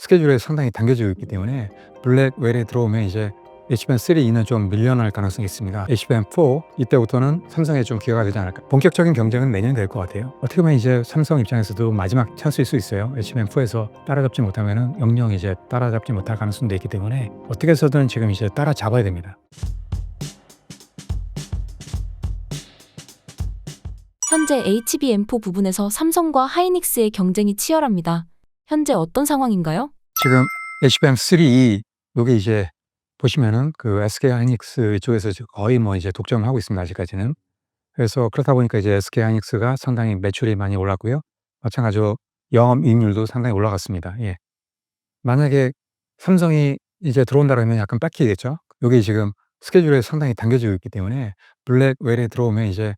스케줄이 상당히 당겨지고 있기 때문에 블랙웰에 들어오면 이제 HBM3E는 좀 밀려날 가능성이 있습니다. HBM4 이때부터는 삼성에 좀 기회가 되지 않을까. 본격적인 경쟁은 내년 될 것 같아요. 어떻게 보면 이제 삼성 입장에서도 마지막 찬스일 수 있어요. HBM4에서 따라잡지 못하면은 영영 이제 따라잡지 못할 가능성도 있기 때문에 어떻게 해서든 지금 이제 따라잡아야 됩니다. 현재 HBM4 부분에서 삼성과 하이닉스의 경쟁이 치열합니다. 현재 어떤 상황인가요? 지금 HBM3E 요게 이제 보시면은 그 SK 하이닉스 쪽에서 거의 뭐 이제 독점을 하고 있습니다. 아직까지는. 그래서 그렇다 보니까 이제 SK하이닉스가 상당히 매출이 많이 올랐고요. 마찬가지로 영업이익률도 상당히 올라갔습니다. 예. 만약에 삼성이 이제 들어온다 그러면 약간 뺏기겠죠. 요게 지금 스케줄이 상당히 당겨지고 있기 때문에 블랙웰에 들어오면 이제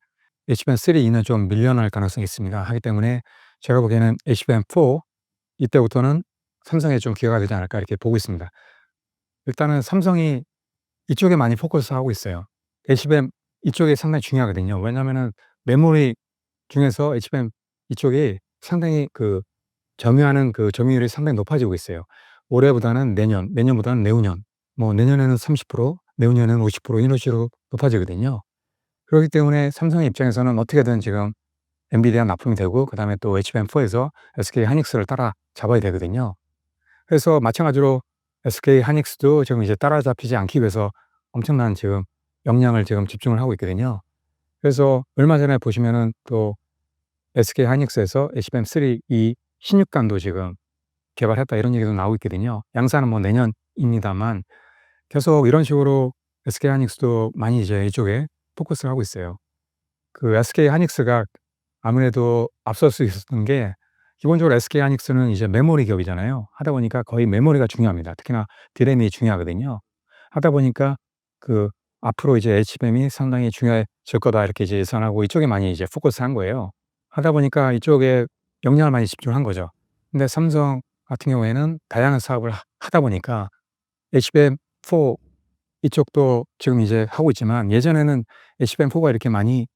HBM3E는 좀 밀려날 가능성이 있습니다. 하기 때문에 제가 보기에는 HBM4 이때부터는 삼성에 좀 기회가 되지 않을까 이렇게 보고 있습니다. 일단은 삼성이 이쪽에 많이 포커스하고 있어요. HBM 이쪽이 상당히 중요하거든요. 왜냐하면은 메모리 중에서 HBM 이쪽이 상당히 그 점유하는 그 점유율이 상당히 높아지고 있어요. 올해보다는 내년, 내년보다는 내후년, 뭐 내년에는 30%, 내후년에는 50% 이런 식으로 높아지거든요. 그렇기 때문에 삼성의 입장에서는 어떻게든 지금 엔비디아 납품이 되고 그다음에 또 HBM4에서 SK하이닉스를 따라잡아야 되거든요. 그래서 마찬가지로 SK하이닉스도 지금 이제 따라잡히지 않기 위해서 엄청난 지금 역량을 지금 집중을 하고 있거든요. 그래서 얼마 전에 보시면은 또 SK하이닉스에서 HBM3E 신육관도 지금 개발했다 이런 얘기도 나오고 있거든요. 양산은 뭐 내년입니다만 계속 이런 식으로 SK하이닉스도 많이 이제 이쪽에 포커스를 하고 있어요. 그 SK하이닉스가 아무래도 앞설 수 있었던 게 기본적으로 SK하이닉스는 이제 메모리 기업이잖아요. 하다 보니까 거의 메모리가 중요합니다. 특히나 DRAM이 중요하거든요. 하다 보니까 그 앞으로 이제 HBM이 상당히 중요해질 거다 이렇게 이제 예상하고 이쪽에 많이 이제 포커스한 거예요. 하다 보니까 이쪽에 역량을 많이 집중한 거죠. 근데 삼성 같은 경우에는 다양한 사업을 하다 보니까 HBM4 이쪽도 지금 이제 하고 있지만 예전에는 HBM4가 이렇게 많이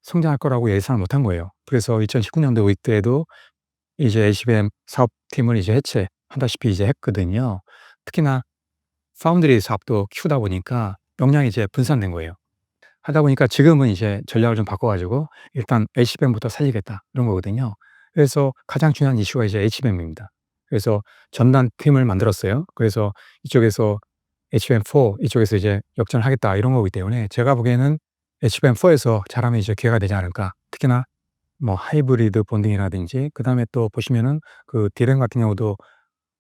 성장할 거라고 예상을 못한 거예요. 그래서 2019년도 우익 때에도 이제 HBM 사업팀을 이제 해체한다시피 이제 했거든요. 특히나 파운드리 사업도 키우다 보니까 역량이 이제 분산된 거예요. 하다 보니까 지금은 이제 전략을 좀 바꿔 가지고 일단 HBM부터 살리겠다 이런 거거든요. 그래서 가장 중요한 이슈가 이제 HBM입니다. 그래서 전담 팀을 만들었어요. 그래서 이쪽에서 HBM4 이쪽에서 이제 역전을 하겠다 이런 거기 때문에 제가 보기에는 HBM4에서 잘하면 이제 기회가 되지 않을까. 특히나 뭐 하이브리드 본딩이라든지 그다음에 또 보시면은 그 디램 같은 경우도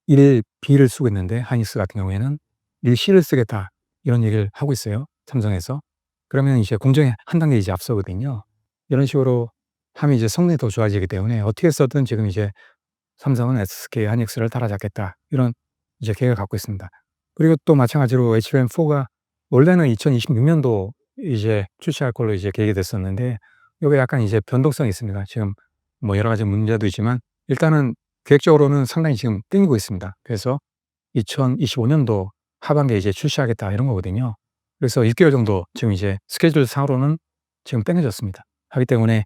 1B를 쓰고 있는데 하이닉스 같은 경우에는 1C를 쓰겠다 이런 얘기를 하고 있어요. 삼성에서. 그러면 이제 공정에 한 단계 이제 앞서거든요. 이런 식으로 하면 이제 성능이 더 좋아지기 때문에 어떻게 해서든 지금 이제 삼성은 SK하이닉스를 따라잡겠다 이런 이제 계획을 갖고 있습니다. 그리고 또 마찬가지로 HBM4가 원래는 2026년도 이제 출시할 걸로 이제 계획이 됐었는데 요게 약간 이제 변동성이 있습니다. 지금 뭐 여러 가지 문제도 있지만 일단은 계획적으로는 상당히 지금 땡기고 있습니다. 그래서 2025년도 하반기에 이제 출시하겠다 이런 거거든요. 그래서 6개월 정도 지금 이제 스케줄 상으로는 지금 땡겨졌습니다. 하기 때문에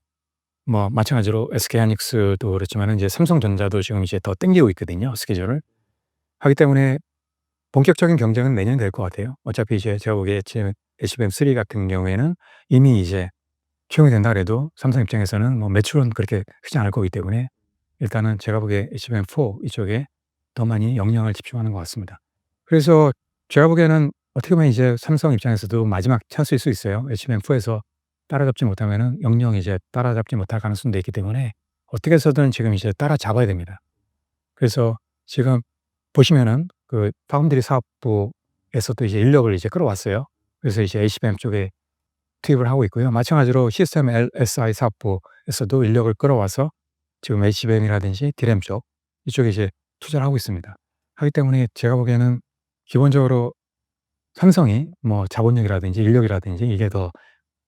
뭐 마찬가지로 SK하이닉스도 그렇지만은 이제 삼성전자도 지금 이제 더 땡기고 있거든요, 스케줄을. 하기 때문에 본격적인 경쟁은 내년이 될 것 같아요. 어차피 이제 제가 보기에 지금 HBM3 같은 경우에는 이미 이제 채용이 된다 그래도 삼성 입장에서는 뭐 매출은 그렇게 크지 않을 거기 때문에 일단은 제가 보기에 HBM4 이쪽에 더 많이 역량을 집중하는 것 같습니다. 그래서 제가 보기에는 어떻게 보면 이제 삼성 입장에서도 마지막 찬스일 수 있어요. HBM4에서 따라잡지 못하면은 영영 이제 따라잡지 못할 가능성도 있기 때문에 어떻게 해서든 지금 이제 따라잡아야 됩니다. 그래서 지금 보시면은 그 파운드리 사업부에서도 이제 인력을 이제 끌어왔어요. 그래서 이제 HBM 쪽에 투입을 하고 있고요. 마찬가지로 시스템 LSI 사업부에서도 인력을 끌어와서 지금 HBM이라든지 DRAM 쪽 이쪽에 이제 투자를 하고 있습니다. 하기 때문에 제가 보기에는 기본적으로 삼성이 뭐 자본력이라든지 인력이라든지 이게 더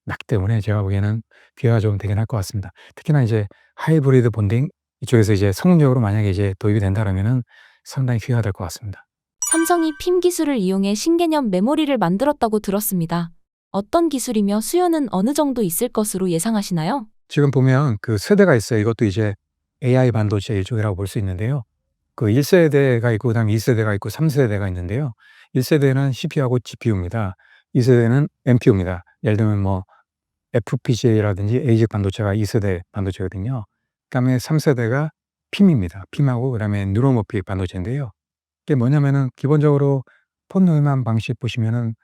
낮기 때문에 제가 보기에는 기회가 좀 되긴 할 것 같습니다. 특히나 이제 하이브리드 본딩 이쪽에서 이제 성공적으로 만약에 이제 도입이 된다 그러면은 상당히 기회가 될 것 같습니다. 삼성이 핌 기술을 이용해 신개념 메모리를 만들었다고 들었습니다. 어떤 기술이며 수요는 어느 정도 있을 것으로 예상하시나요? 지금 보면 그 세대가 있어요. 이것도 이제 AI 반도체 일종이라고 볼 수 있는데요. 그 1 세대가 있고 그다음에 2 세대가 있고 3 세대가 있는데요. 1 세대는 CPU하고 GPU입니다. 2 세대는 NPU입니다. 예를 들면 뭐 FPGA라든지 ASIC 반도체가 2 세대 반도체거든요. 그다음에 3 세대가 PIM입니다. PIM하고 그다음에 뉴로모픽 반도체인데요. 이게 뭐냐면은 기본적으로 폰 노이만 방식 보시면은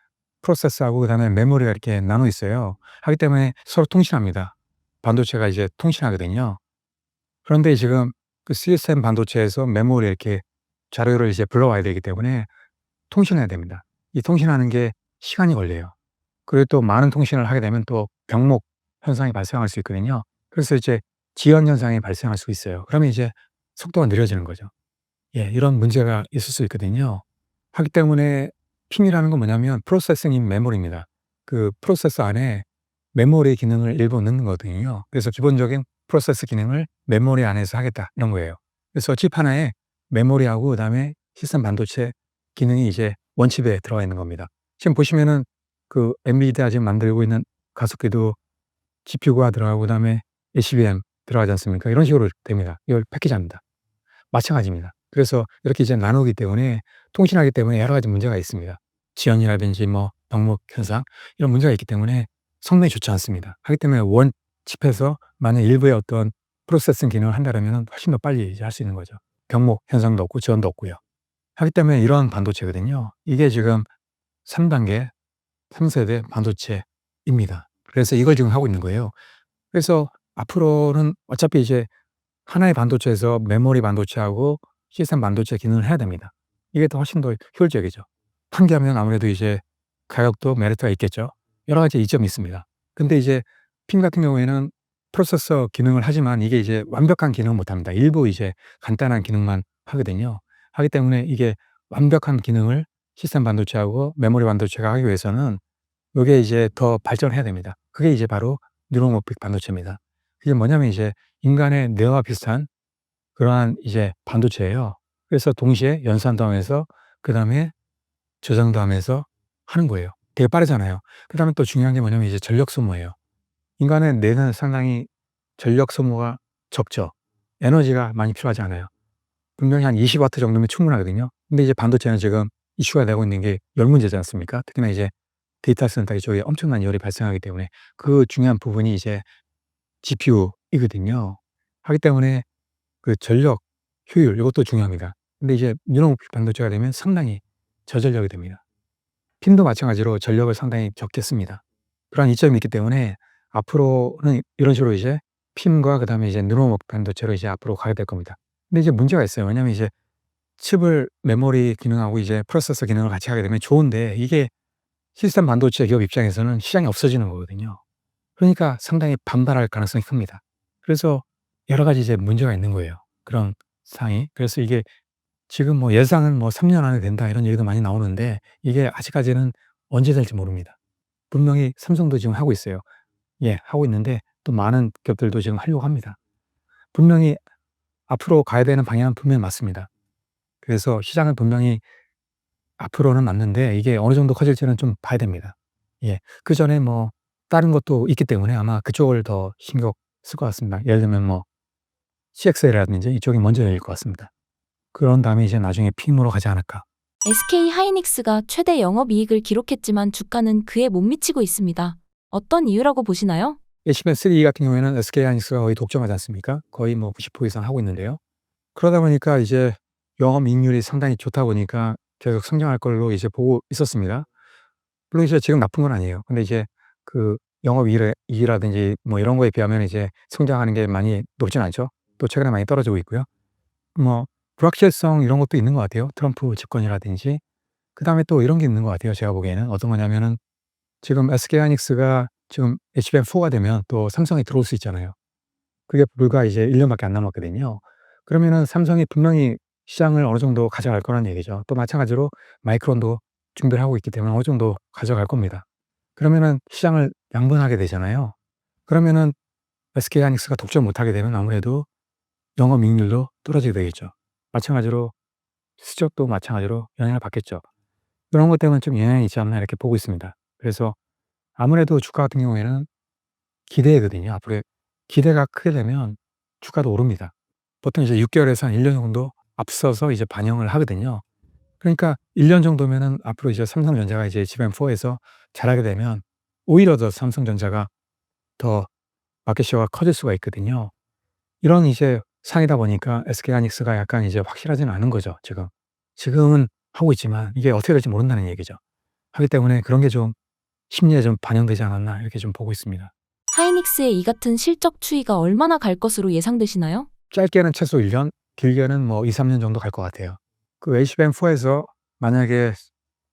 프로세서하고 그다음에 메모리가 이렇게 나눠 있어요. 하기 때문에 서로 통신합니다. 반도체가 이제 통신하거든요. 그런데 지금 그 CSM 반도체에서 메모리에 이렇게 자료를 이제 불러와야 되기 때문에 통신해야 됩니다. 이 통신하는 게 시간이 걸려요. 그리고 또 많은 통신을 하게 되면 또 병목 현상이 발생할 수 있거든요. 그래서 이제 지연 현상이 발생할 수 있어요. 그러면 이제 속도가 느려지는 거죠. 예, 이런 문제가 있을 수 있거든요. 하기 때문에 PIM이라는 건 뭐냐면 프로세싱 인 메모리입니다. 그 프로세서 안에 메모리 기능을 일부 넣는 거거든요. 그래서 기본적인 프로세스 기능을 메모리 안에서 하겠다 이런 거예요. 그래서 칩 하나에 메모리하고 그다음에 시스템 반도체 기능이 이제 원칩에 들어가 있는 겁니다. 지금 보시면은 그 엔비디아 지금 만들고 있는 가속기도 GPU가 들어가고 그다음에 HBM 들어가지 않습니까? 이런 식으로 됩니다. 이걸 패키지합니다. 마찬가지입니다. 그래서 이렇게 이제 나누기 때문에 통신하기 때문에 여러 가지 문제가 있습니다. 지연이라든지 뭐 병목 현상 이런 문제가 있기 때문에 성능이 좋지 않습니다. 하기 때문에 원 칩에서 만약 일부의 어떤 프로세싱 기능을 한다면은 훨씬 더 빨리 이제 할 수 있는 거죠. 병목 현상도 없고 지연도 없고요. 하기 때문에 이런 반도체거든요. 이게 지금 3 단계 3 세대 반도체입니다. 그래서 이걸 지금 하고 있는 거예요. 그래서 앞으로는 어차피 이제 하나의 반도체에서 메모리 반도체하고 시스템 반도체 기능을 해야 됩니다. 이게 더 훨씬 더 효율적이죠. 한 개 하면 아무래도 이제 가격도 메리트가 있겠죠. 여러 가지 이점이 있습니다. 근데 이제 핀 같은 경우에는 프로세서 기능을 하지만 이게 이제 완벽한 기능은 못 합니다. 일부 이제 간단한 기능만 하거든요. 하기 때문에 이게 완벽한 기능을 시스템 반도체하고 메모리 반도체가 하기 위해서는 요게 이제 더 발전해야 됩니다. 그게 이제 바로 뉴로모픽 반도체입니다. 그게 뭐냐면 이제 인간의 뇌와 비슷한 그러한 이제 반도체예요. 그래서 동시에 연산도 하면서 그다음에 저장도 하면서 하는 거예요. 되게 빠르잖아요. 그다음에 또 중요한 게 뭐냐면 이제 전력 소모예요. 인간의 뇌는 상당히 전력 소모가 적죠. 에너지가 많이 필요하지 않아요. 분명히 한 20 와트 정도면 충분하거든요. 근데 이제 반도체는 지금 이슈가 되고 있는 게 열 문제지 않습니까? 특히나 이제 데이터 센터 이쪽에 엄청난 열이 발생하기 때문에 그 중요한 부분이 이제 GPU이거든요. 하기 때문에 그 전력 효율 이것도 중요합니다. 근데 이제 뉴런모픽 반도체가 되면 상당히 저전력이 됩니다. 핀도 마찬가지로 전력을 상당히 적게 씁니다. 그러한 이점이 있기 때문에 앞으로는 이런 식으로 이제 핀과 그다음에 이제 뉴런모픽 반도체로 이제 앞으로 가게 될 겁니다. 근데 이제 문제가 있어요. 왜냐하면 이제 칩을 메모리 기능하고 이제 프로세서 기능을 같이 하게 되면 좋은데 이게 시스템 반도체 기업 입장에서는 시장이 없어지는 거거든요. 그러니까 상당히 반발할 가능성이 큽니다. 그래서 여러 가지 이제 문제가 있는 거예요. 그런 상황이. 그래서 이게 지금 뭐 예상은 뭐 3년 안에 된다 이런 얘기도 많이 나오는데 이게 아직까지는 언제 될지 모릅니다. 분명히 삼성도 지금 하고 있어요. 예, 하고 있는데 또 많은 기업들도 지금 하려고 합니다. 분명히 앞으로 가야 되는 방향은 분명히 맞습니다. 그래서 시장은 분명히 앞으로는 맞는데 이게 어느 정도 커질지는 좀 봐야 됩니다. 예. 그전에 뭐 다른 것도 있기 때문에 아마 그쪽을 더 신경 쓸 것 같습니다. 예를 들면 뭐 CXL이라든지 이쪽이 먼저 열릴 것 같습니다. 그런 다음에 이제 나중에 핌으로 가지 않을까. SK 하이닉스가 최대 영업이익을 기록했지만 주가는 그에 못 미치고 있습니다. 어떤 이유라고 보시나요? HBM3 같은 경우에는 SK하이닉스가 거의 독점하지 않습니까? 거의 뭐 90% 이상 하고 있는데요. 그러다 보니까 이제 영업이익률이 상당히 좋다 보니까 계속 성장할 걸로 이제 보고 있었습니다. 물론 이제 지금 나쁜 건 아니에요. 근데 이제 그 영업이익이라든지 뭐 이런 거에 비하면 이제 성장하는 게 많이 높진 않죠. 또 최근에 많이 떨어지고 있고요. 뭐 불확실성 이런 것도 있는 것 같아요. 트럼프 집권이라든지. 그다음에 또 이런 게 있는 것 같아요. 제가 보기에는. 어떤 거냐면은 지금 SK하이닉스가 지금 HBM4가 되면 또 삼성이 들어올 수 있잖아요. 그게 불과 이제 1 년밖에 안 남았거든요. 그러면은 삼성이 분명히 시장을 어느 정도 가져갈 거란 얘기죠. 또 마찬가지로 마이크론도 준비를 하고 있기 때문에 어느 정도 가져갈 겁니다. 그러면은 시장을 양분하게 되잖아요. 그러면은 SK하이닉스가 독점 못하게 되면 아무래도 영업이익률도 떨어지게 되겠죠. 마찬가지로 수적도 마찬가지로 영향을 받겠죠. 그런 것 때문에 좀 영향이 있지 않나 이렇게 보고 있습니다. 그래서 아무래도 주가 같은 경우에는 기대거든요. 앞으로 기대가 크게 되면 주가도 오릅니다. 보통 이제 6 개월에서 한 1년 정도 앞서서 이제 반영을 하거든요. 그러니까 1년 정도면은 앞으로 이제 삼성전자가 이제 HBM4에서 잘하게 되면 오히려 더 삼성전자가 더 마켓 셰어가 커질 수가 있거든요. 이런 이제 상이다 보니까 SK하이닉스가 약간 이제 확실하지는 않은 거죠, 지금. 지금은 하고 있지만 이게 어떻게 될지 모른다는 얘기죠. 하기 때문에 그런 게 좀 심리에 좀 반영되지 않았나 이렇게 좀 보고 있습니다. 하이닉스의 이 같은 실적 추이가 얼마나 갈 것으로 예상되시나요? 짧게는 최소 1 년, 길게는 뭐 2-3년 정도 갈 것 같아요. 그 HBM4에서 만약에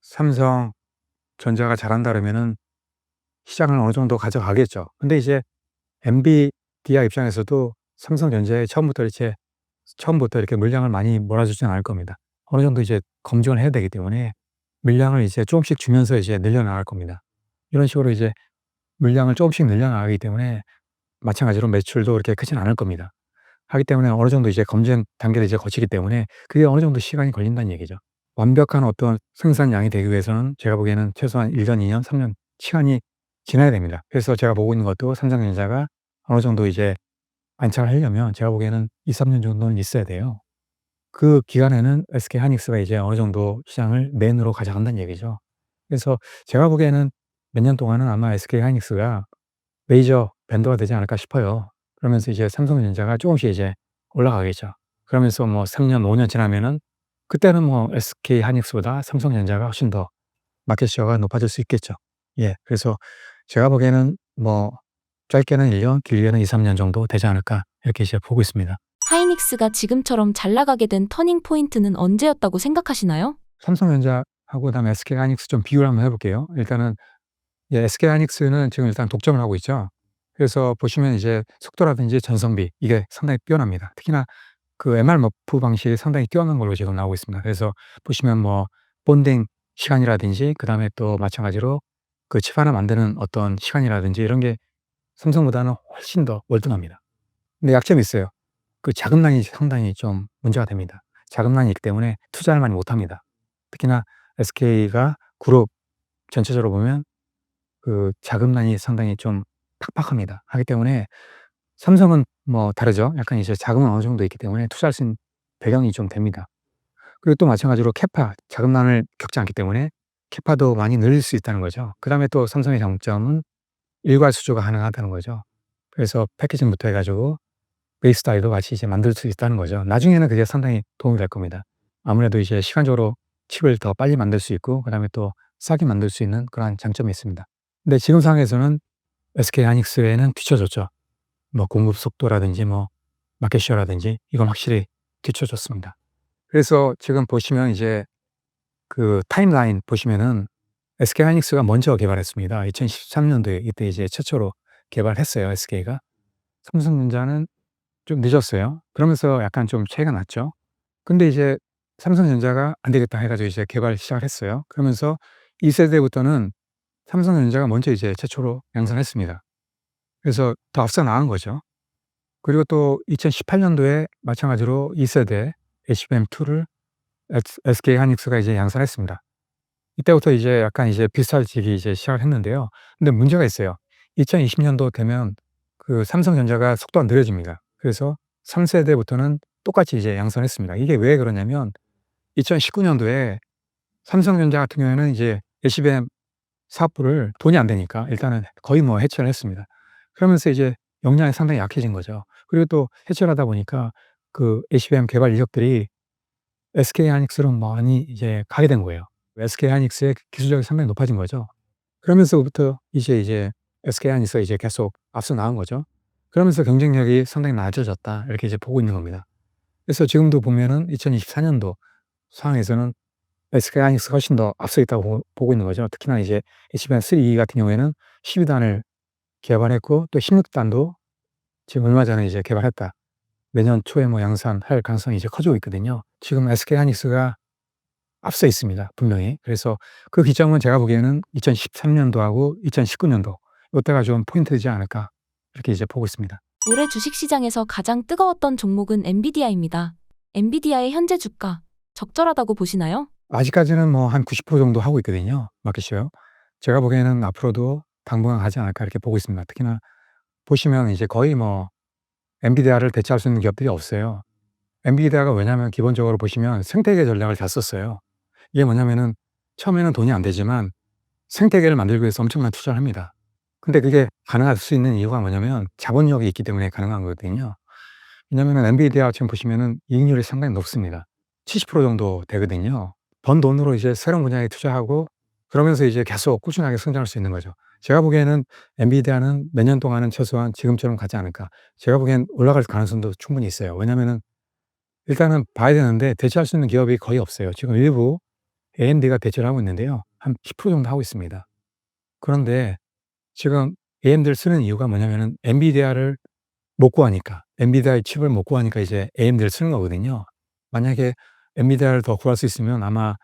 삼성전자가 잘한다 그러면은 시장을 어느 정도 가져가겠죠. 근데 이제 엔비디아 입장에서도 삼성전자에 처음부터 이렇게 물량을 많이 몰아주지는 않을 겁니다. 어느 정도 이제 검증을 해야 되기 때문에 물량을 이제 조금씩 주면서 이제 늘려나갈 겁니다. 이런 식으로 이제 물량을 조금씩 늘려나가기 때문에 마찬가지로 매출도 그렇게 크진 않을 겁니다. 하기 때문에 어느 정도 이제 검증 단계를 이제 거치기 때문에 그게 어느 정도 시간이 걸린다는 얘기죠. 완벽한 어떤 생산량이 되기 위해서는 제가 보기에는 최소한 1 년, 2 년, 3년 시간이 지나야 됩니다. 그래서 제가 보고 있는 것도 삼성전자가 어느 정도 이제 안착을 하려면 제가 보기에는 2-3년 정도는 있어야 돼요. 그 기간에는 SK하이닉스가 이제 어느 정도 시장을 맨으로 가져간다는 얘기죠. 그래서 제가 보기에는 몇 년 동안은 아마 SK하이닉스가 메이저 벤더가 되지 않을까 싶어요. 그러면서 이제 삼성전자가 조금씩 이제 올라가겠죠. 그러면서 뭐 3 년, 5년 지나면은 그때는 뭐 SK하이닉스보다 삼성전자가 훨씬 더 마켓 셰어가 높아질 수 있겠죠. 예. 그래서 제가 보기에는 뭐 짧게는 1 년, 길게는 2-3년 정도 되지 않을까 이렇게 이제 보고 있습니다. 하이닉스가 지금처럼 잘 나가게 된 터닝 포인트는 언제였다고 생각하시나요? 삼성전자하고 그다음에 SK하이닉스 좀 비교를 한번 해 볼게요. 일단은 예 SK하이닉스는 지금 일단 독점을 하고 있죠. 그래서 보시면 이제 속도라든지 전성비 이게 상당히 뛰어납니다. 특히나 그 MR 머프 방식이 상당히 뛰어난 걸로 지금 나오고 있습니다. 그래서 보시면 뭐 본딩 시간이라든지 그다음에 또 마찬가지로 그 칩 하나 만드는 어떤 시간이라든지 이런 게 삼성보다는 훨씬 더 월등합니다. 근데 약점이 있어요. 그 자금난이 상당히 좀 문제가 됩니다. 자금난이 있기 때문에 투자를 많이 못 합니다. 특히나 SK가 그룹 전체적으로 보면 그 자금난이 상당히 좀 팍팍합니다. 하기 때문에 삼성은 뭐 다르죠. 약간 이제 자금은 어느 정도 있기 때문에 투자할 수 있는 배경이 좀 됩니다. 그리고 또 마찬가지로 캐파, 자금난을 겪지 않기 때문에 캐파도 많이 늘릴 수 있다는 거죠. 그다음에 또 삼성의 장점은 일괄 수주가 가능하다는 거죠. 그래서 패키징부터 해 가지고 베이스 타일도 같이 이제 만들 수 있다는 거죠. 나중에는 그게 상당히 도움이 될 겁니다. 아무래도 이제 시간적으로 칩을 더 빨리 만들 수 있고 그다음에 또 싸게 만들 수 있는 그러한 장점이 있습니다. 근데 지금 상황에서는 SK하이닉스에는 뒤처졌죠. 뭐 공급 속도라든지 뭐 마켓 셰어라든지 이건 확실히 뒤처졌습니다. 그래서 지금 보시면 이제 그 타임라인 보시면은 SK하이닉스가 먼저 개발했습니다. 2013 년도에 이때 이제 최초로 개발했어요, SK가. 삼성전자는 좀 늦었어요. 그러면서 약간 좀 차이가 났죠. 근데 이제 삼성전자가 안 되겠다 해 가지고 이제 개발을 시작을 했어요. 그러면서 2 세대부터는 삼성전자가 먼저 이제 최초로 양산했습니다. 그래서 더 앞서 나간 거죠. 그리고 또 2018 년도에 마찬가지로 2 세대 HBM2를 SK하이닉스가 이제 양산했습니다. 이때부터 이제 약간 이제 비슷해지기 이제 시작을 했는데요. 근데 문제가 있어요. 2020 년도 되면 그 삼성전자가 속도가 느려집니다. 그래서 3 세대부터는 똑같이 이제 양산했습니다. 이게 왜 그러냐면 2019 년도에 삼성전자 같은 경우에는 이제 HBM 사업부를 돈이 안 되니까 일단은 거의 뭐 해체를 했습니다. 그러면서 이제 역량이 상당히 약해진 거죠. 그리고 또 해체를 하다 보니까 그 HBM 개발 인력들이 SK하이닉스로 많이 이제 가게 된 거예요. SK하이닉스의 기술력이 상당히 높아진 거죠. 그러면서부터 이제 SK하이닉스가 이제 계속 앞서 나간 거죠. 그러면서 경쟁력이 상당히 낮아졌다 이렇게 이제 보고 있는 겁니다. 그래서 지금도 보면은 2024 년도 상황에서는 SK하이닉스가 훨씬 더 앞서 있다고 보고 있는 거죠. 특히나 이제 HBM3 같은 경우에는 12 단을 개발했고 또 16 단도 지금 얼마 전에 이제 개발했다. 내년 초에 뭐 양산할 가능성이 이제 커지고 있거든요. 지금 SK하이닉스가 앞서 있습니다, 분명히. 그래서 그 기점은 제가 보기에는 2013 년도하고 2019 년도 요때가 좀 포인트이지 않을까 이렇게 이제 보고 있습니다. 올해 주식시장에서 가장 뜨거웠던 종목은 엔비디아입니다. 엔비디아의 현재 주가 적절하다고 보시나요? 아직까지는 뭐 한 90% 정도 하고 있거든요, 마켓 셰어. 제가 보기에는 앞으로도 당분간 가지 않을까 이렇게 보고 있습니다. 특히나 보시면 이제 거의 뭐 엔비디아를 대체할 수 있는 기업들이 없어요. 엔비디아가 왜냐하면 기본적으로 보시면 생태계 전략을 잘 썼어요. 이게 뭐냐면은 처음에는 돈이 안 되지만 생태계를 만들기 위해서 엄청난 투자를 합니다. 근데 그게 가능할 수 있는 이유가 뭐냐면 자본력이 있기 때문에 가능한 거거든요. 왜냐면은 엔비디아 지금 보시면은 이익률이 상당히 높습니다. 70% 정도 되거든요. 번 돈으로 이제 새로운 분야에 투자하고 그러면서 이제 계속 꾸준하게 성장할 수 있는 거죠. 제가 보기에는 엔비디아는 몇 년 동안은 최소한 지금처럼 가지 않을까. 제가 보기엔 올라갈 가능성도 충분히 있어요. 왜냐면은 일단은 봐야 되는데 대체할 수 있는 기업이 거의 없어요. 지금 일부 AMD가 대체를 하고 있는데요. 한 10% 정도 하고 있습니다. 그런데 지금 AMD를 쓰는 이유가 뭐냐면은 엔비디아를 못 구하니까. 엔비디아의 칩을 못 구하니까 이제 AMD를 쓰는 거거든요. 만약에 엔비디아를 더 구할 수 있으면 아마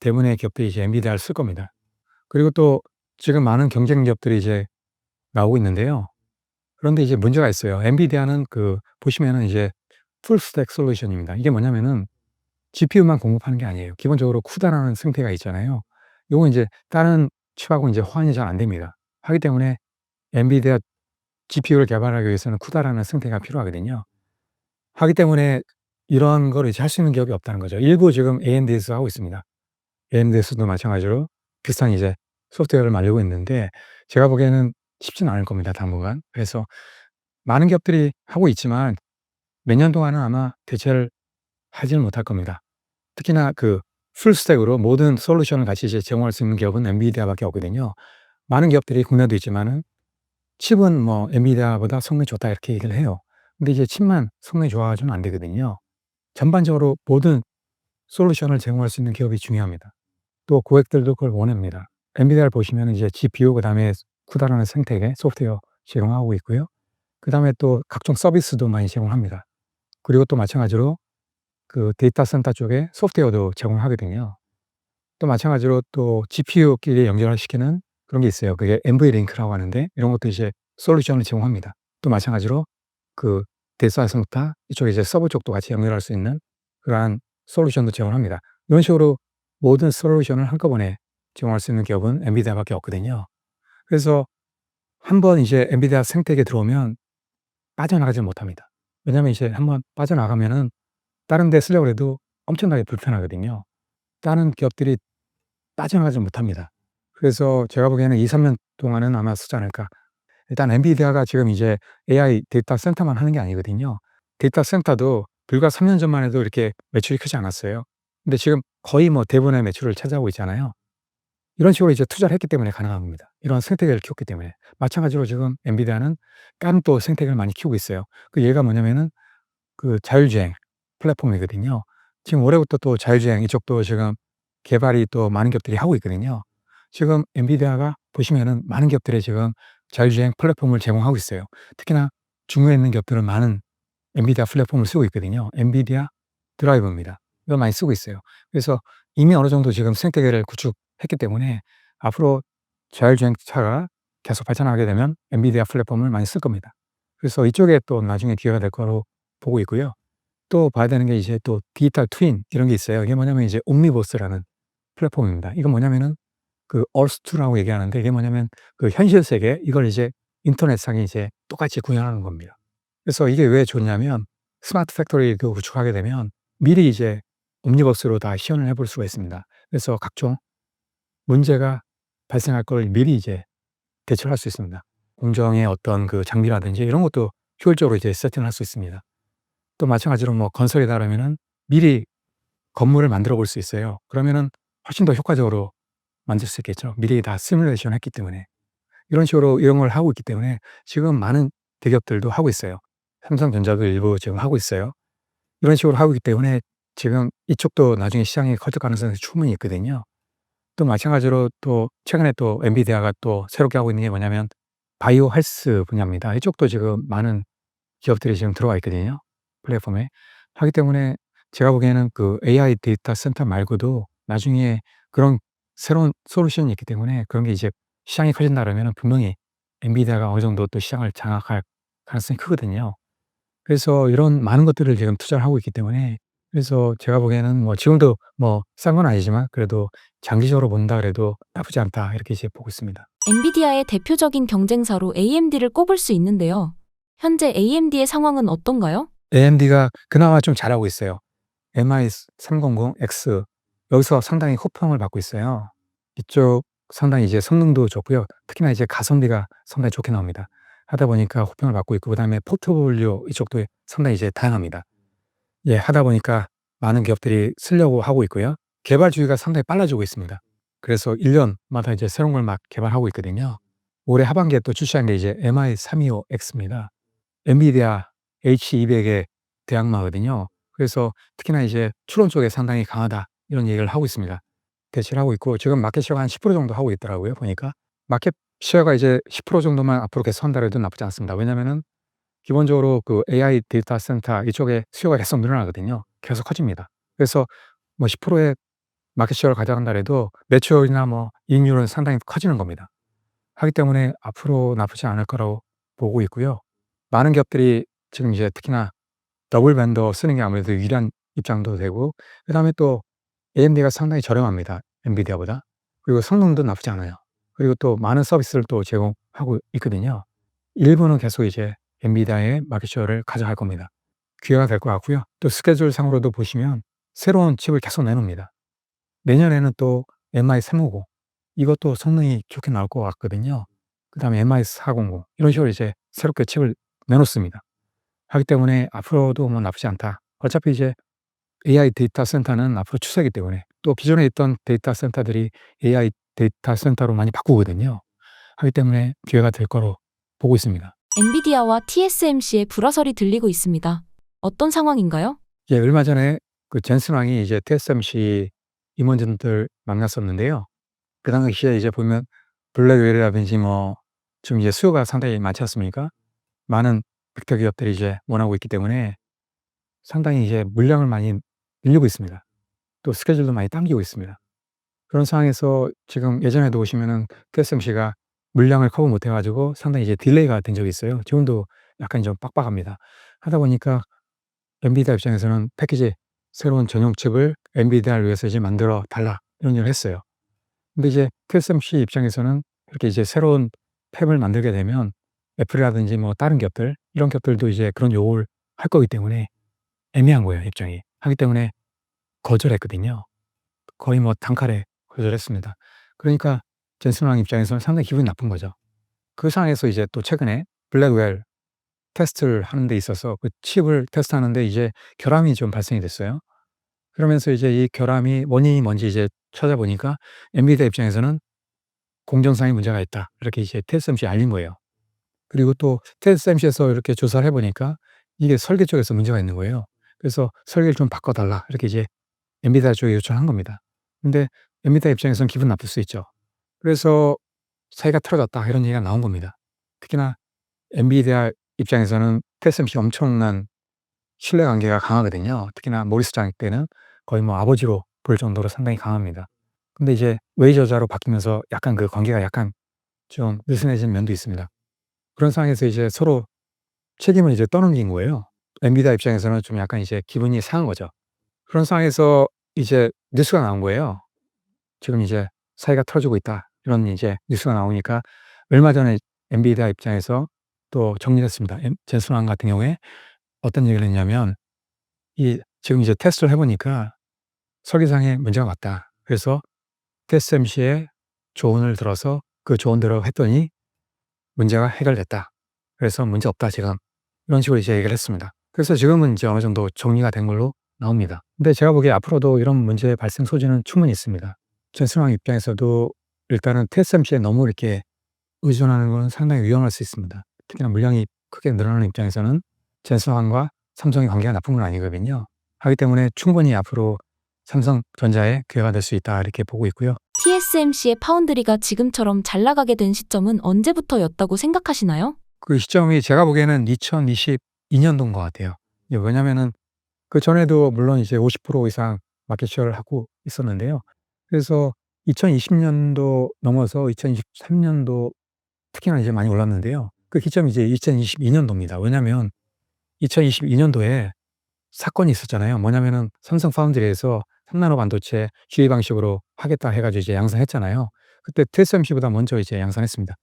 대부분의 기업들이 이제 엔비디아를 쓸 겁니다. 그리고 또 지금 많은 경쟁 기업들이 이제 나오고 있는데요. 그런데 이제 문제가 있어요. 엔비디아는 보시면은 이제 풀 스택 솔루션입니다. 이게 뭐냐면은 GPU만 공급하는 게 아니에요. 기본적으로 CUDA라는 생태가 있잖아요. 요건 이제 다른 칩하고 이제 호환이 잘 안 됩니다. 하기 때문에 엔비디아 GPU를 개발하기 위해서는 CUDA라는 생태가 필요하거든요. 하기 때문에 이런 거를 이제 할 수 있는 기업이 없다는 거죠. 일부 지금 AMD에서 하고 있습니다. AMD에서도 마찬가지로 비슷한 이제 소프트웨어를 만들고 있는데 제가 보기에는 쉽지는 않을 겁니다, 당분간. 그래서 많은 기업들이 하고 있지만 몇 년 동안은 아마 대체를 하지는 못할 겁니다. 특히나 풀 스택으로 모든 솔루션을 같이 이제 제공할 수 있는 기업은 엔비디아밖에 없거든요. 많은 기업들이 국내도 있지만은 "칩은 뭐 엔비디아보다 성능이 좋다." 이렇게 얘기를 해요. 근데 이제 칩만 성능이 좋아 가지고는 안 되거든요. 전반적으로 모든 솔루션을 제공할 수 있는 기업이 중요합니다. 또 고객들도 그걸 원합니다. 엔비디아를 보시면은 이제 GPU 그다음에 CUDA라는 생태계 소프트웨어 제공하고 있고요. 그다음에 또 각종 서비스도 많이 제공합니다. 그리고 또 마찬가지로 데이터 센터 쪽에 소프트웨어도 제공하거든요. 또 마찬가지로 또 GPU끼리 연결을 시키는 그런 게 있어요. 그게 NVLink라고 하는데 이런 것도 이제 솔루션을 제공합니다. 또 마찬가지로 그 데이터 센터 이쪽에 이제 서버 쪽도 같이 연결할 수 있는 그러한 솔루션도 제공합니다. 이런 식으로 모든 솔루션을 한꺼번에 제공할 수 있는 기업은 엔비디아밖에 없거든요. 그래서 한번 이제 엔비디아 생태계에 들어오면 빠져나가지 못합니다. 왜냐하면 이제 한번 빠져나가면은 다른 데 쓰려고 해도 엄청나게 불편하거든요. 다른 기업들이 빠져나가지 못합니다. 그래서 제가 보기에는 2-3년 동안은 아마 쓰지 않을까. 일단 엔비디아가 지금 이제 AI 데이터 센터만 하는 게 아니거든요. 데이터 센터도 불과 3년 전만 해도 이렇게 매출이 크지 않았어요. 근데 지금 거의 뭐 대부분의 매출을 차지하고 있잖아요. 이런 식으로 이제 투자를 했기 때문에 가능한 겁니다. 이런 생태계를 키웠기 때문에. 마찬가지로 지금 엔비디아는 다른 또 생태계를 많이 키우고 있어요. 그 예가 뭐냐면은 자율주행 플랫폼이거든요. 지금 올해부터 또 자율주행 이쪽도 지금 개발이 또 많은 기업들이 하고 있거든요. 지금 엔비디아가 보시면은 많은 기업들이 지금 자율주행 플랫폼을 제공하고 있어요. 특히나 중국에 있는 기업들은 많은 엔비디아 플랫폼을 쓰고 있거든요. 엔비디아 드라이브입니다. 이걸 많이 쓰고 있어요. 그래서 이미 어느 정도 지금 생태계를 구축했기 때문에 앞으로 자율주행 차가 계속 발전하게 되면 엔비디아 플랫폼을 많이 쓸 겁니다. 그래서 이쪽에 또 나중에 기회가 될 거로 보고 있고요. 또 봐야 되는 게 이제 또 디지털 트윈 이런 게 있어요. 이게 뭐냐면 이제 옴니버스라는 플랫폼입니다. 이건 뭐냐면은 얼스투라고 얘기하는데 이게 뭐냐면 현실 세계 이걸 이제 인터넷상에 이제 똑같이 구현하는 겁니다. 그래서 이게 왜 좋냐면 스마트 팩토리 구축하게 되면 미리 이제 옴니버스로 다 시연을 해볼 수가 있습니다. 그래서 각종 문제가 발생할 걸 미리 이제 대처를 할 수 있습니다. 공정의 어떤 장비라든지 이런 것도 효율적으로 이제 세팅을 할 수 있습니다. 또 마찬가지로 뭐 건설이다 그러면은 미리 건물을 만들어 볼 수 있어요. 그러면은 훨씬 더 효과적으로 만들 수 있겠죠. 미리 다 시뮬레이션 했기 때문에. 이런 식으로 이런 걸 하고 있기 때문에 지금 많은 대기업들도 하고 있어요. 삼성전자도 일부 지금 하고 있어요. 이런 식으로 하고 있기 때문에 지금 이쪽도 나중에 시장이 커질 가능성이 충분히 있거든요. 또 마찬가지로 또 최근에 또 엔비디아가 또 새롭게 하고 있는 게 뭐냐면 바이오 헬스 분야입니다. 이쪽도 지금 많은 기업들이 지금 들어와 있거든요, 플랫폼에. 하기 때문에 제가 보기에는 AI 데이터 센터 말고도 나중에 그런 새로운 솔루션이 있기 때문에 그런 게 이제 시장이 커진다 그러면은 분명히 엔비디아가 어느 정도 또 시장을 장악할 가능성이 크거든요. 그래서 이런 많은 것들을 지금 투자를 하고 있기 때문에 그래서 제가 보기에는 뭐 지금도 뭐 싼 건 아니지만 그래도 장기적으로 본다 그래도 나쁘지 않다 이렇게 이제 보고 있습니다. 엔비디아의 대표적인 경쟁사로 AMD를 꼽을 수 있는데요. 현재 AMD의 상황은 어떤가요? AMD가 그나마 좀 잘하고 있어요. MI300X 여기서 상당히 호평을 받고 있어요. 이쪽 상당히 이제 성능도 좋고요. 특히나 이제 가성비가 상당히 좋게 나옵니다. 하다 보니까 호평을 받고 있고, 그다음에 포트폴리오 이쪽도 상당히 이제 다양합니다. 예, 하다 보니까 많은 기업들이 쓰려고 하고 있고요. 개발주의가 상당히 빨라지고 있습니다. 그래서 1 년마다 이제 새로운 걸 막 개발하고 있거든요. 올해 하반기에 또 출시한 게 이제 MI325X입니다. 엔비디아 H200의 대항마거든요. 그래서 특히나 이제 추론 쪽에 상당히 강하다, 이런 얘기를 하고 있습니다. 대체를 하고 있고, 지금 마켓 셰어가 한 10% 정도 하고 있더라고요, 보니까. 마켓 셰어가 이제 10% 정도만 앞으로 계속 한다 해도 나쁘지 않습니다. 왜냐면은 기본적으로 그 AI 데이터 센터 이쪽에 수요가 계속 늘어나거든요. 계속 커집니다. 그래서 뭐 10%의 마켓 셰어를 가져간다 해도 매출이나 뭐 이익률은 상당히 커지는 겁니다. 하기 때문에 앞으로 나쁘지 않을 거라고 보고 있고요. 많은 기업들이 지금 이제 특히나 더블 벤더 쓰는 게 아무래도 유리한 입장도 되고, 그다음에 또 AMD가 상당히 저렴합니다, 엔비디아보다. 그리고 성능도 나쁘지 않아요. 그리고 또 많은 서비스를 또 제공하고 있거든요. 일부는 계속 이제 엔비디아의 마켓 셰어를 가져갈 겁니다. 기회가 될 것 같고요. 또 스케줄 상으로도 보시면 새로운 칩을 계속 내놉니다. 내년에는 또 MI350 이것도 성능이 좋게 나올 것 같거든요. 그다음에 MI400 이런 식으로 이제 새롭게 칩을 내놓습니다. 하기 때문에 앞으로도 뭐 나쁘지 않다. 어차피 이제 AI 데이터 센터는 앞으로 추세이기 때문에, 또 기존에 있던 데이터 센터들이 AI 데이터 센터로 많이 바꾸거든요. 하기 때문에 기회가 될 거로 보고 있습니다. 엔비디아와 TSMC의 불화설이 들리고 있습니다. 어떤 상황인가요? 예, 얼마 전에 그 젠슨 왕이 이제 TSMC 임원진들 만났었는데요. 그 당시에 이제 보면 블랙웰이라든지 뭐 지금 이제 수요가 상당히 많지 않습니까? 많은 벡터 기업들이 이제 원하고 있기 때문에 상당히 이제 물량을 많이 늘리고 있습니다. 또 스케줄도 많이 당기고 있습니다. 그런 상황에서 지금 예전에도 보시면은 TSMC가 물량을 커버 못해 가지고 상당히 이제 딜레이가 된 적이 있어요. 지금도 약간 좀 빡빡합니다. 하다 보니까 엔비디아 입장에서는 패키지 새로운 전용 칩을 엔비디아를 위해서 이제 만들어 달라, 이런 일을 했어요. 근데 이제 TSMC 입장에서는 이렇게 이제 새로운 팹을 만들게 되면 애플이라든지 뭐 다른 기업들, 이런 기업들도 이제 그런 요구를 할 거기 때문에 애매한 거예요, 입장이. 하기 때문에 거절했거든요. 거의 뭐 단칼에 거절했습니다. 그러니까 젠슨 왕 입장에서는 상당히 기분이 나쁜 거죠. 그 상황에서 이제 또 최근에 블랙웰 테스트를 하는 데 있어서 그 칩을 테스트하는데 이제 결함이 좀 발생이 됐어요. 그러면서 이제 이 결함이 원인이 뭔지 이제 찾아보니까 엔비디아 입장에서는 "공정상의 문제가 있다." 이렇게 이제 TSMC에 알린 거예요. 그리고 또 TSMC에서 이렇게 조사를 해 보니까 이게 설계 쪽에서 문제가 있는 거예요. 그래서 "설계를 좀 바꿔 달라." 이렇게 이제 엔비디아 쪽에 요청한 겁니다. 근데 엔비디아 입장에서는 기분 나쁠 수 있죠. 그래서 "사이가 틀어졌다." 이런 얘기가 나온 겁니다. 특히나 엔비디아 입장에서는 TSMC 엄청난 신뢰 관계가 강하거든요. 특히나 모리스 장때는 거의 뭐 아버지로 볼 정도로 상당히 강합니다. 근데 이제 웨이 저자로 바뀌면서 약간 그 관계가 약간 좀 느슨해진 면도 있습니다. 그런 상황에서 이제 서로 책임을 이제 떠넘긴 거예요. 엔비디아 입장에서는 좀 약간 이제 기분이 상한 거죠. 그런 상황에서 이제 뉴스가 나온 거예요. 지금 이제 "사이가 틀어지고 있다." 이런 이제 뉴스가 나오니까 얼마 전에 엔비디아 입장에서 또 정리를 했습니다. 젠슨 왕 같은 경우에 어떤 얘기를 했냐면 이 지금 이제 테스트를 해 보니까 "설계상에 문제가 맞다." 그래서 TSMC의 조언을 들어서 그 조언대로 했더니 "문제가 해결됐다. 그래서 문제 없다 지금." 이런 식으로 이제 얘기를 했습니다. 그래서 지금은 이제 어느 정도 정리가 된 걸로 나옵니다. 근데 제가 보기에 앞으로도 이런 문제의 발생 소지는 충분히 있습니다. 젠슨 왕 입장에서도 일단은 TSMC에 너무 이렇게 의존하는 건 상당히 위험할 수 있습니다. 특히나 물량이 크게 늘어나는 입장에서는 젠슨 왕과 삼성의 관계가 나쁜 건 아니거든요. 하기 때문에 충분히 앞으로 삼성전자에 기회가 될 수 있다, 이렇게 보고 있고요. TSMC의 파운드리가 지금처럼 잘 나가게 된 시점은 언제부터였다고 생각하시나요? 그 시점이 제가 보기에는 2022 년도인 것 같아요. 이게 왜냐면은 그전에도 물론 이제 50% 이상 마켓 셰어를 하고 있었는데요. 그래서 2020 년도 넘어서 2023 년도 특히나 이제 많이 올랐는데요. 그 기점이 이제 2022 년도입니다. 왜냐면 2022 년도에 사건이 있었잖아요. 뭐냐면은 삼성 파운드리에서 3 나노 반도체 GA 방식으로 하겠다 해 가지고 이제 양산했잖아요. 그때 TSMC보다 먼저 이제 양산했습니다.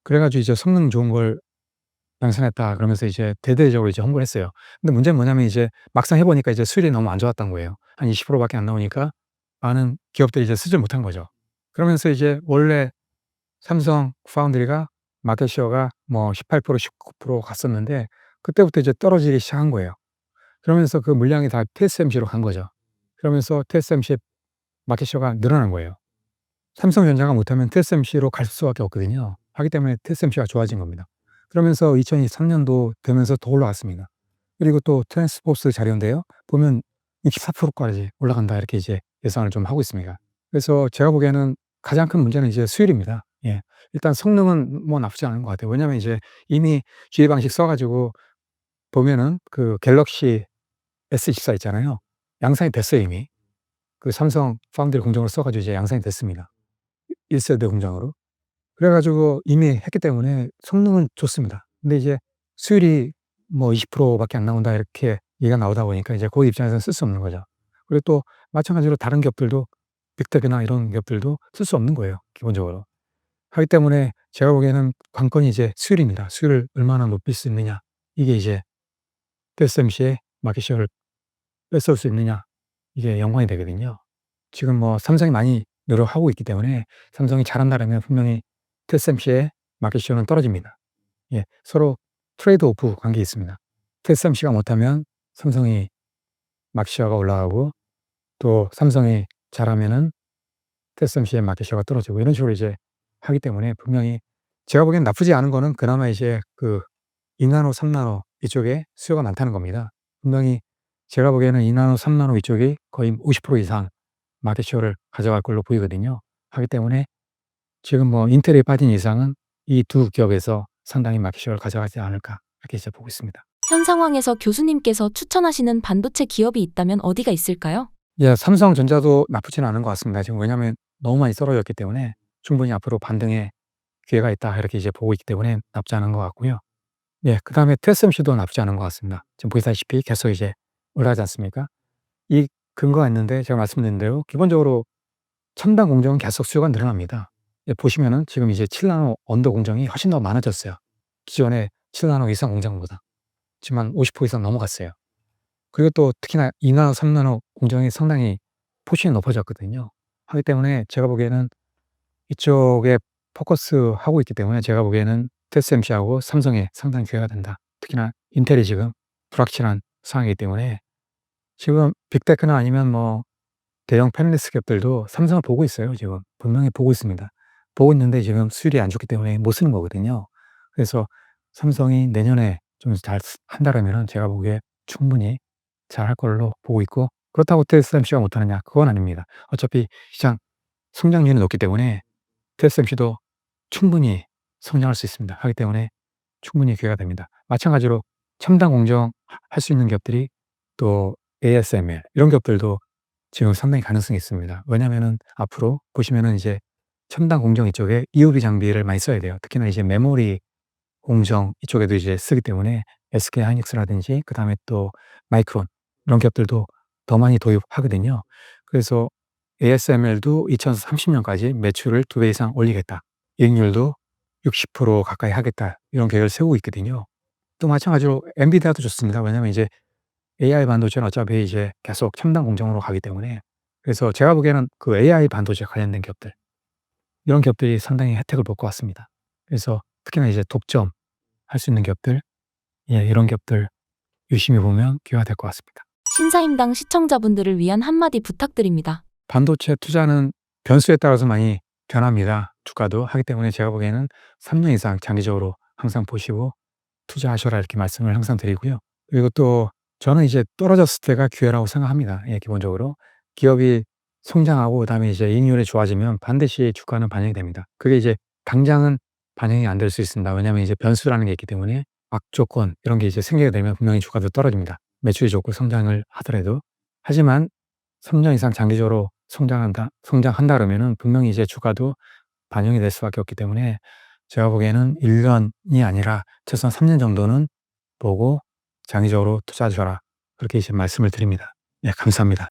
그래 가지고 이제 성능 좋은 걸 "당선했다." 그러면서 이제 대대적으로 이제 홍보를 했어요. 근데 문제는 뭐냐면 이제 막상 해 보니까 이제 수율이 너무 안 좋았던 거예요. 한 20% 밖에 안 나오니까 많은 기업들이 이제 쓰질 못한 거죠. 그러면서 이제 원래 삼성 파운드리가 마켓 셰어가 뭐 18% 19% 갔었는데 그때부터 이제 떨어지기 시작한 거예요. 그러면서 그 물량이 다 TSMC로 간 거죠. 그러면서 TSMC의 마켓 셰어가 늘어난 거예요. 삼성전자가 못하면 TSMC로 갈 수밖에 없거든요. 하기 때문에 TSMC가 좋아진 겁니다. 그러면서 2023 년도 되면서 더 올라갔습니다. 그리고 또 트랜스포스 자료인데요. 보면 24% 까지 올라간다 이렇게 이제 예상을 좀 하고 있습니다. 그래서 제가 보기에는 가장 큰 문제는 이제 수율입니다. 예. 일단 성능은 뭐 나쁘지 않은 것 같아요. 왜냐하면 이제 이미 주의 방식 써 가지고 보면은 그 갤럭시 S24 있잖아요. 양산이 됐어요 이미. 그 삼성 파운드리 공정으로 써 가지고 이제 양산이 됐습니다. 1 세대 공정으로. 그래 가지고 이미 했기 때문에 성능은 좋습니다. 근데 이제 수율이 뭐 20% 밖에 안 나온다 이렇게 얘기가 나오다 보니까 이제 고객 입장에서는 쓸 수 없는 거죠. 그리고 또 마찬가지로 다른 기업들도 빅테크나 이런 기업들도 쓸 수 없는 거예요 기본적으로. 하기 때문에 제가 보기에는 관건이 이제 수율입니다. 수율을 얼마나 높일 수 있느냐. 이게 이제 TSMC의 마켓 셰어를 뺏어올 수 있느냐 이게 연관이 되거든요. 지금 뭐 삼성이 많이 노력하고 있기 때문에 삼성이 잘한다라면 분명히 TSMC의 마켓 셰어는 떨어집니다. 예. 서로 트레이드 오프 관계에 있습니다. TSMC가 못하면 삼성이 마켓 셰어가 올라가고 또 삼성이 잘하면은 TSMC의 마켓 셰어가 떨어지고 이런 식으로 이제 하기 때문에 분명히 제가 보기엔 나쁘지 않은 거는 그나마 이제 그 2 나노, 3 나노 이쪽에 수요가 많다는 겁니다. 분명히 제가 보기에는 2 나노, 3 나노 이쪽이 거의 50% 이상 마켓 셰어를 가져갈 걸로 보이거든요. 하기 때문에 지금 뭐 인텔이 빠진 이상은 이 두 기업에서 상당히 마켓 셰어를 가져가지 않을까 이렇게 이제 보고 있습니다. 현 상황에서 교수님께서 추천하시는 반도체 기업이 있다면 어디가 있을까요? 예, 삼성전자도 나쁘지는 않은 것 같습니다. 지금 왜냐하면 너무 많이 떨어졌기 때문에 충분히 앞으로 반등의 기회가 있다 이렇게 이제 보고 있기 때문에 나쁘지 않은 것 같고요. 예, 그다음에 TSMC도 나쁘지 않은 것 같습니다. 지금 보시다시피 계속 이제 올라가지 않습니까? 이 근거가 있는데 제가 말씀드린 대로 기본적으로 첨단 공정은 계속 수요가 늘어납니다. 예, 보시면은 지금 이제 7 나노 언더 공정이 훨씬 더 많아졌어요. 기존의 7 나노 이상 공정보다. 지금 한 50% 이상 넘어갔어요. 그리고 또 특히나 2 나노, 3 나노 공정이 상당히 포션이 높아졌거든요. 하기 때문에 제가 보기에는 이쪽에 포커스하고 있기 때문에 제가 보기에는 TSMC하고 삼성에 상당히 기회가 된다. 특히나 인텔이 지금 불확실한 상황이기 때문에 지금 빅테크나 아니면 뭐 대형 패널리스트 기업들도 삼성을 보고 있어요 지금. 분명히 보고 있습니다. 보고 있는데 지금 수율이 안 좋기 때문에 못 쓰는 거거든요. 그래서 삼성이 내년에 좀 잘 한다라면은 제가 보기에 충분히 잘할 걸로 보고 있고 그렇다고 TSMC가 못하느냐? 그건 아닙니다. 어차피 시장 성장률이 높기 때문에 TSMC도 충분히 성장할 수 있습니다. 하기 때문에 충분히 기회가 됩니다. 마찬가지로 첨단 공정 할 수 있는 기업들이 또 ASML 이런 기업들도 지금 상당히 가능성이 있습니다. 왜냐하면은 앞으로 보시면은 이제 첨단 공정 이쪽에 EUV 장비를 많이 써야 돼요. 특히나 이제 메모리 공정 이쪽에도 이제 쓰기 때문에 SK하이닉스라든지 그다음에 또 마이크론 이런 기업들도 더 많이 도입하거든요. 그래서 ASML도 2030 년까지 매출을 2배 이상 올리겠다. 이익률도 60% 가까이 하겠다. 이런 계획을 세우고 있거든요. 또 마찬가지로 엔비디아도 좋습니다. 왜냐하면 이제 AI 반도체는 어차피 이제 계속 첨단 공정으로 가기 때문에 그래서 제가 보기에는 그 AI 반도체 관련된 기업들 이런 기업들이 상당히 혜택을 볼 것 같습니다. 그래서 특히나 이제 독점할 수 있는 기업들 예 이런 기업들 유심히 보면 기회가 될 것 같습니다. 신사임당 시청자분들을 위한 한마디 부탁드립니다. 반도체 투자는 변수에 따라서 많이 변합니다. 주가도. 하기 때문에 제가 보기에는 3년 이상 장기적으로 항상 보시고 투자하셔라 이렇게 말씀을 항상 드리고요. 그리고 또 저는 이제 떨어졌을 때가 기회라고 생각합니다. 예 기본적으로. 기업이 성장하고 그다음에 이제 이익률이 좋아지면 반드시 주가는 반영이 됩니다. 그게 이제 당장은 반영이 안 될 수 있습니다. 왜냐하면 이제 변수라는 게 있기 때문에 악조건 이런 게 이제 생기게 되면 분명히 주가도 떨어집니다. 매출이 좋고 성장을 하더라도. 하지만 3년 이상 장기적으로 성장한다 그러면은 분명히 이제 주가도 반영이 될 수밖에 없기 때문에 제가 보기에는 1 년이 아니라 최소한 3년 정도는 보고 장기적으로 투자하셔라. 그렇게 이제 말씀을 드립니다. 예 감사합니다.